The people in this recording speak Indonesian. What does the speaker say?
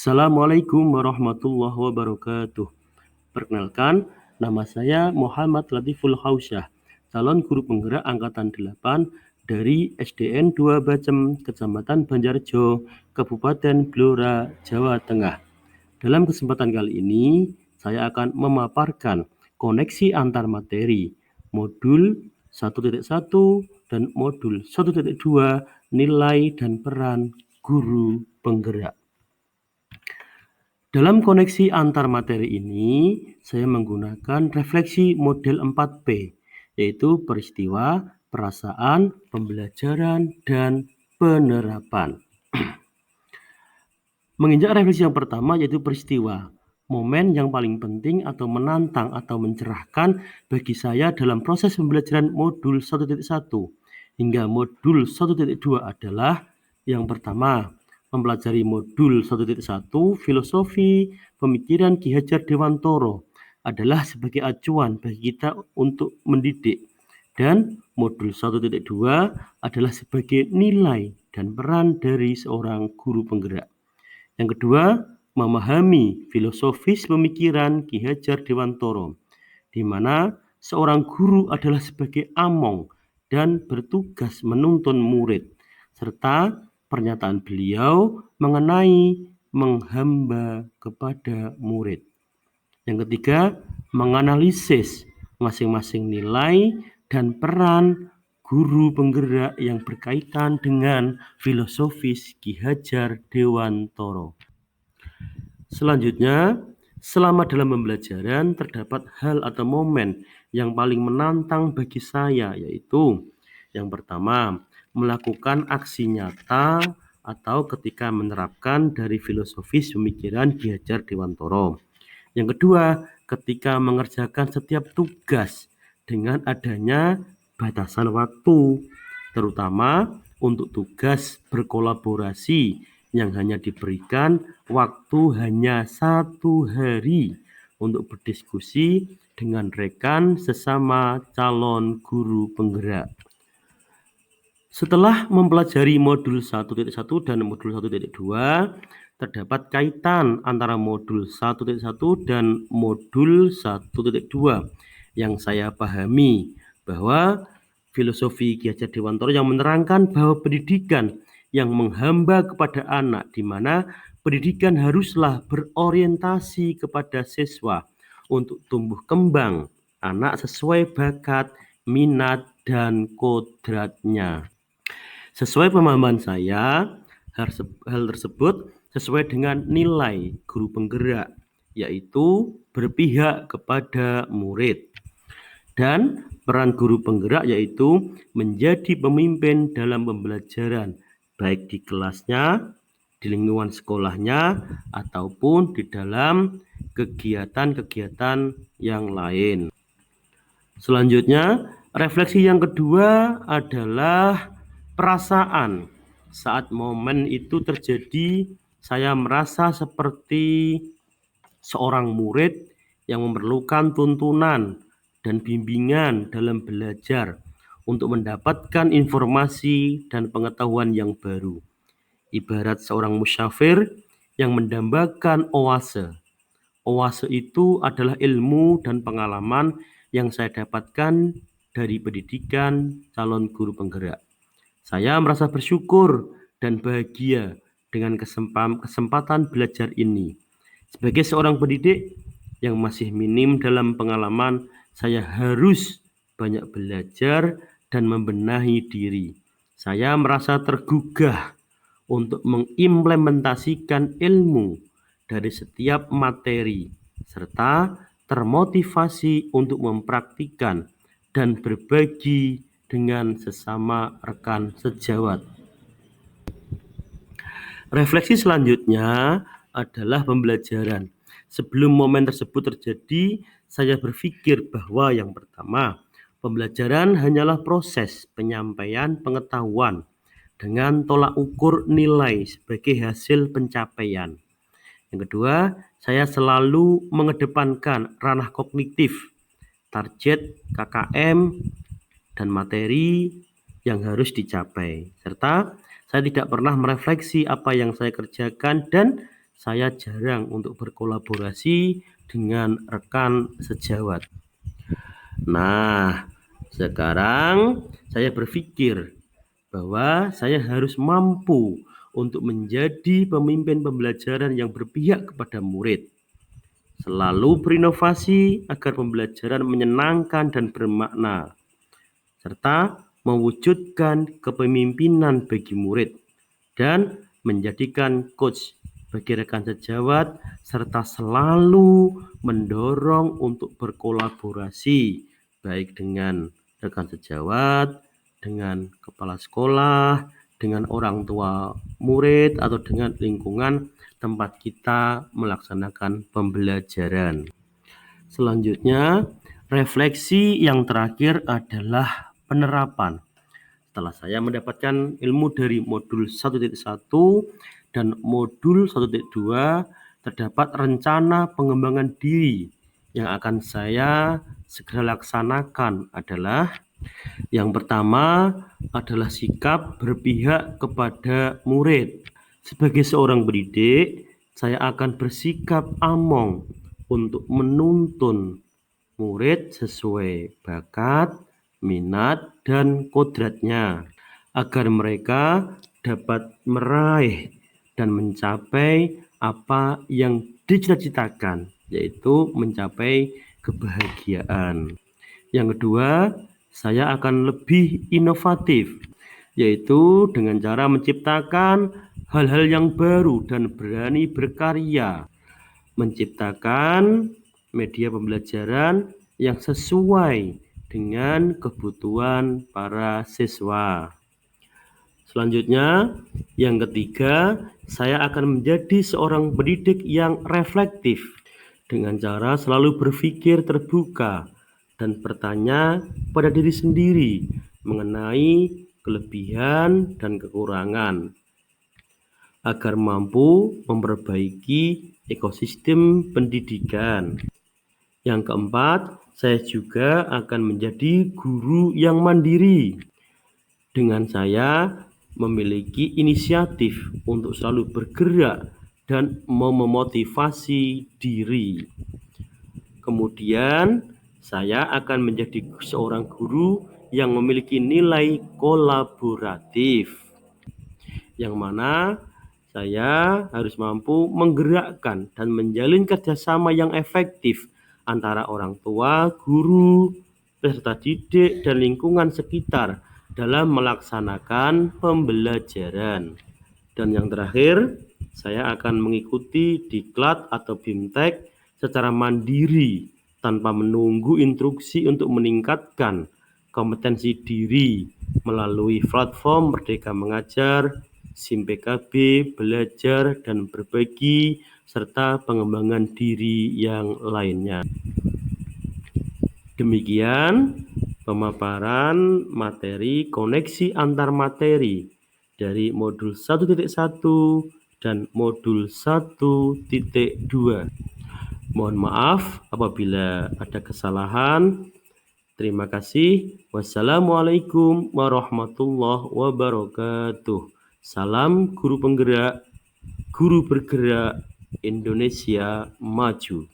Assalamualaikum warahmatullahi wabarakatuh. Perkenalkan, nama saya Muhammad Latiful Hausyah, calon guru penggerak Angkatan 8 dari SDN 2 Bacem, Kecamatan Banjarjo, Kabupaten Blora, Jawa Tengah. Dalam kesempatan kali ini, saya akan memaparkan koneksi antar materi, modul 1.1 dan modul 1.2, nilai dan peran guru penggerak. Dalam koneksi antar materi ini, saya menggunakan refleksi model 4P, yaitu peristiwa, perasaan, pembelajaran, dan penerapan. Menginjak refleksi yang pertama yaitu peristiwa, momen yang paling penting atau menantang atau mencerahkan bagi saya dalam proses pembelajaran modul 1.1 hingga modul 1.2 adalah yang pertama, mempelajari modul 1.1 filosofi pemikiran Ki Hajar Dewantoro adalah sebagai acuan bagi kita untuk mendidik, dan modul 1.2 adalah sebagai nilai dan peran dari seorang guru penggerak. Yang kedua, memahami filosofis pemikiran Ki Hajar Dewantoro, di mana seorang guru adalah sebagai among dan bertugas menuntun murid, serta pernyataan beliau mengenai menghamba kepada murid. Yang ketiga, menganalisis masing-masing nilai dan peran guru penggerak yang berkaitan dengan filosofis Ki Hajar Dewantoro. Selanjutnya, selama dalam pembelajaran terdapat hal atau momen yang paling menantang bagi saya, yaitu yang pertama, melakukan aksi nyata atau ketika menerapkan dari filosofis pemikiran Ki Hajar Dewantoro. Yang kedua, ketika mengerjakan setiap tugas dengan adanya batasan waktu, terutama untuk tugas berkolaborasi yang hanya diberikan waktu hanya 1 hari untuk berdiskusi dengan rekan sesama calon guru penggerak. Setelah mempelajari modul 1.1 dan modul 1.2, terdapat kaitan antara modul 1.1 dan modul 1.2 yang saya pahami bahwa filosofi Ki Hajar Dewantoro yang menerangkan bahwa pendidikan yang menghamba kepada anak, di mana pendidikan haruslah berorientasi kepada siswa untuk tumbuh kembang anak sesuai bakat, minat, dan kodratnya. Sesuai pemahaman saya, hal tersebut sesuai dengan nilai guru penggerak, yaitu berpihak kepada murid. Dan peran guru penggerak yaitu menjadi pemimpin dalam pembelajaran, baik di kelasnya, di lingkungan sekolahnya, ataupun di dalam kegiatan-kegiatan yang lain. Selanjutnya, refleksi yang kedua adalah perasaan. Saat momen itu terjadi, saya merasa seperti seorang murid yang memerlukan tuntunan dan bimbingan dalam belajar untuk mendapatkan informasi dan pengetahuan yang baru. Ibarat seorang musyafir yang mendambakan oase. Oase itu adalah ilmu dan pengalaman yang saya dapatkan dari pendidikan calon guru penggerak. Saya merasa bersyukur dan bahagia dengan kesempatan belajar ini. Sebagai seorang pendidik yang masih minim dalam pengalaman, saya harus banyak belajar dan membenahi diri. Saya merasa tergugah untuk mengimplementasikan ilmu dari setiap materi, serta termotivasi untuk mempraktikkan dan berbagi dengan sesama rekan sejawat. Refleksi selanjutnya adalah pembelajaran. Sebelum momen tersebut terjadi, saya berpikir bahwa yang pertama, pembelajaran hanyalah proses penyampaian pengetahuan dengan tolak ukur nilai sebagai hasil pencapaian. Yang kedua, saya selalu mengedepankan ranah kognitif, target KKM, dan materi yang harus dicapai. Serta saya tidak pernah merefleksi apa yang saya kerjakan dan saya jarang untuk berkolaborasi dengan rekan sejawat. Nah, sekarang saya berpikir bahwa saya harus mampu untuk menjadi pemimpin pembelajaran yang berpihak kepada murid, selalu berinovasi agar pembelajaran menyenangkan dan bermakna, serta mewujudkan kepemimpinan bagi murid dan menjadikan coach bagi rekan sejawat, serta selalu mendorong untuk berkolaborasi baik dengan rekan sejawat, dengan kepala sekolah, dengan orang tua murid, atau dengan lingkungan tempat kita melaksanakan pembelajaran. Selanjutnya, refleksi yang terakhir adalah penerapan. Setelah saya mendapatkan ilmu dari modul 1.1 dan modul 1.2, terdapat rencana pengembangan diri yang akan saya segera laksanakan adalah yang pertama adalah sikap berpihak kepada murid. Sebagai seorang pendidik, saya akan bersikap among untuk menuntun murid sesuai bakat, minat, dan kodratnya, agar mereka dapat meraih dan mencapai apa yang dicita-citakan, yaitu mencapai kebahagiaan. Yang kedua, saya akan lebih inovatif, yaitu dengan cara menciptakan hal-hal yang baru dan berani berkarya, menciptakan media pembelajaran yang sesuai dengan kebutuhan para siswa. Selanjutnya, yang ketiga, saya akan menjadi seorang pendidik yang reflektif dengan cara selalu berpikir terbuka dan bertanya pada diri sendiri mengenai kelebihan dan kekurangan agar mampu memperbaiki ekosistem pendidikan. Yang keempat, saya juga akan menjadi guru yang mandiri. Dengan saya memiliki inisiatif untuk selalu bergerak dan memotivasi diri. Kemudian, saya akan menjadi seorang guru yang memiliki nilai kolaboratif, yang mana saya harus mampu menggerakkan dan menjalin kerjasama yang efektif antara orang tua, guru, peserta didik, dan lingkungan sekitar dalam melaksanakan pembelajaran. Dan yang terakhir, saya akan mengikuti diklat atau BIMTEK secara mandiri tanpa menunggu instruksi untuk meningkatkan kompetensi diri melalui platform Merdeka Mengajar, SIM PKB, belajar dan berbagi, serta pengembangan diri yang lainnya. Demikian pemaparan materi koneksi antar materi dari modul 1.1 dan modul 1.2. Mohon maaf apabila ada kesalahan. Terima kasih. Wassalamualaikum warahmatullahi wabarakatuh. Salam guru penggerak, guru bergerak, Indonesia maju.